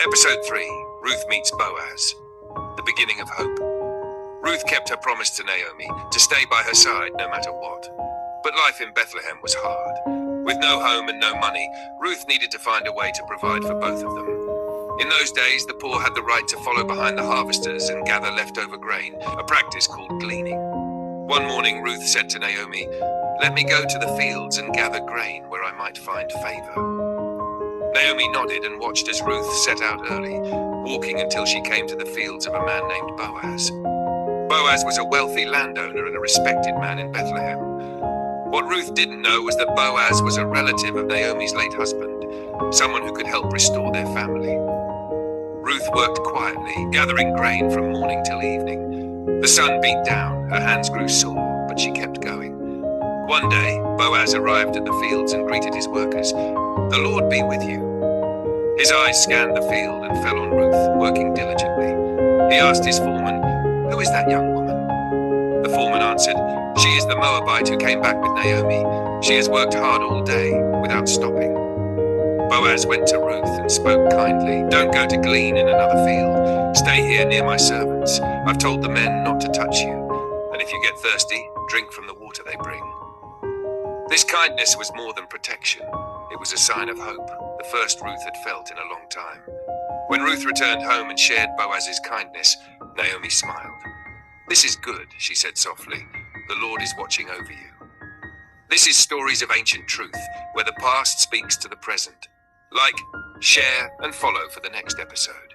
Episode 3, Ruth meets Boaz. The beginning of hope. Ruth kept her promise to Naomi to stay by her side no matter what. But life in Bethlehem was hard. With no home and no money, Ruth needed to find a way to provide for both of them. In those days, the poor had the right to follow behind the harvesters and gather leftover grain, a practice called gleaning. One morning, Ruth said to Naomi, "Let me go to the fields and gather grain where I might find favor." Naomi nodded and watched as Ruth set out early, walking until she came to the fields of a man named Boaz. Boaz was a wealthy landowner and a respected man in Bethlehem. What Ruth didn't know was that Boaz was a relative of Naomi's late husband, someone who could help restore their family. Ruth worked quietly, gathering grain from morning till evening. The sun beat down, her hands grew sore, but she kept going. One day, Boaz arrived at the fields and greeted his workers. "The Lord be with you." His eyes scanned the field and fell on Ruth, working diligently. He asked his foreman, "Who is that young woman?" The foreman answered, "She is the Moabite who came back with Naomi. She has worked hard all day, without stopping." Boaz went to Ruth and spoke kindly. "Don't go to glean in another field. Stay here near my servants. I've told the men not to touch you. And if you get thirsty, drink from the water they bring." This kindness was more than protection. It was a sign of hope, the first Ruth had felt in a long time. When Ruth returned home and shared Boaz's kindness, Naomi smiled. "This is good," she said softly. "The Lord is watching over you." This is Stories of Ancient Truth, where the past speaks to the present. Like, share, and follow for the next episode.